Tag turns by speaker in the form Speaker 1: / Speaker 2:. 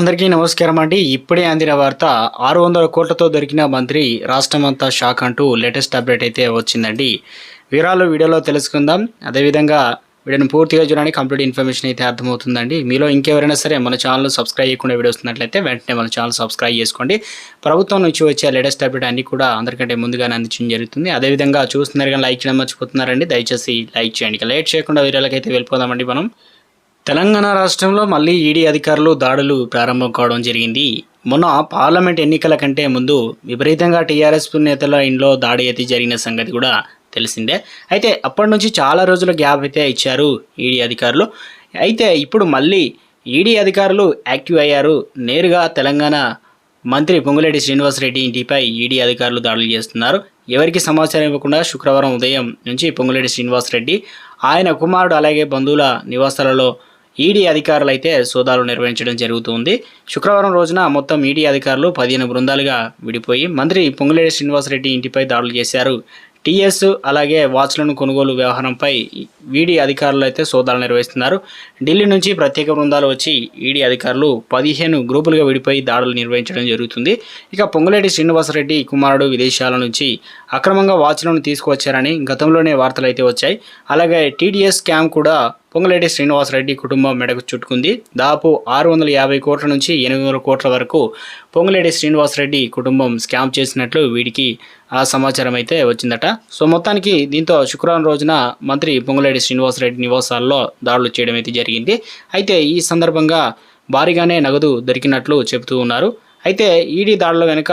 Speaker 1: అందరికీ నమస్కారం అండి. ఇప్పుడే అందిన వార్త 600 కోట్లతో దొరికిన మంత్రి రాష్ట్రమంతా షాక్ అంటూ లేటెస్ట్ అప్డేట్ అయితే వచ్చిందండి. వివరాలు వీడియోలో తెలుసుకుందాం. అదేవిధంగా వీడియోని పూర్తిగా చూడండి. కంప్లీట్ ఇన్ఫర్మేషన్ అయితే అర్థమవుతుందండి. మీలో ఇంకెవరైనా సరే మన ఛానల్ సబ్స్క్రైబ్ చేయకుండా వీడియో వస్తున్నట్లయితే వెంటనే మన ఛానల్ సబ్స్క్రైబ్ చేసుకోండి. ప్రభుత్వం నుంచి వచ్చే లేటెస్ట్ అప్డేట్ అన్ని కూడా అందరికంటే ముందుగానే అందించడం జరుగుతుంది. అదేవిధంగా చూస్తున్నారు కానీ లైక్ చేయడం మర్చిపోతున్నారండి. దయచేసి లైక్ చేయండి. ఇక లేట్ చేయకుండా వీడియోలకి అయితే వెళ్ళిపోదామండి మనం. తెలంగాణ రాష్ట్రంలో మళ్ళీ ఈడీ అధికారులు దాడులు ప్రారంభం కావడం జరిగింది. మొన్న పార్లమెంట్ ఎన్నికల కంటే ముందు విపరీతంగా టీఆర్ఎస్ నేతల ఇంట్లో దాడి అయితే జరిగిన సంగతి కూడా తెలిసిందే. అయితే అప్పటి నుంచి చాలా రోజుల గ్యాప్ అయితే ఇచ్చారు ఈడీ అధికారులు. అయితే ఇప్పుడు మళ్ళీ ఈడీ అధికారులు యాక్టివ్ అయ్యారు. నేరుగా తెలంగాణ మంత్రి పొంగులేటి శ్రీనివాసరెడ్డి ఇంటిపై ఈడీ అధికారులు దాడులు చేస్తున్నారు. ఎవరికి సమాచారం ఇవ్వకుండా శుక్రవారం ఉదయం నుంచి పొంగులేటి శ్రీనివాసరెడ్డి, ఆయన కుమారుడు అలాగే బంధువుల నివాసాలలో ఈడీ అధికారులు అయితే సోదాలు నిర్వహించడం జరుగుతుంది. శుక్రవారం రోజున మొత్తం ఈడీ అధికారులు 15 బృందాలుగా విడిపోయి మంత్రి పొంగులేటి శ్రీనివాసరెడ్డి ఇంటిపై దాడులు చేశారు. టీఎస్ అలాగే వాచ్లను కొనుగోలు వ్యవహారంపై ఈడీ అధికారులు అయితే సోదాలు నిర్వహిస్తున్నారు. ఢిల్లీ నుంచి ప్రత్యేక బృందాలు వచ్చి ఈడీ అధికారులు 15 గ్రూపులుగా విడిపోయి దాడులు నిర్వహించడం జరుగుతుంది. ఇక పొంగులేటి శ్రీనివాసరెడ్డి కుమారుడు విదేశాల నుంచి అక్రమంగా వాచ్లను తీసుకువచ్చారని గతంలోనే వార్తలు అయితే వచ్చాయి. అలాగే టీడీఎస్ స్కామ్ కూడా పొంగులేటి శ్రీనివాసరెడ్డి కుటుంబం మెడకు చుట్టుకుంది. దాదాపు 650 కోట్ల నుంచి 800 కోట్ల వరకు పొంగులేటి శ్రీనివాసరెడ్డి కుటుంబం స్కామ్ చేసినట్లు వీడికి ఆ సమాచారం అయితే వచ్చిందట. సో మొత్తానికి దీంతో శుక్రవారం రోజున మంత్రి పొంగులేటి శ్రీనివాసరెడ్డి నివాసాల్లో దాడులు చేయడం అయితే జరిగింది. అయితే ఈ సందర్భంగా భారీగానే నగదు దొరికినట్లు చెబుతూ ఉన్నారు. అయితే ఈడీ దాడుల వెనుక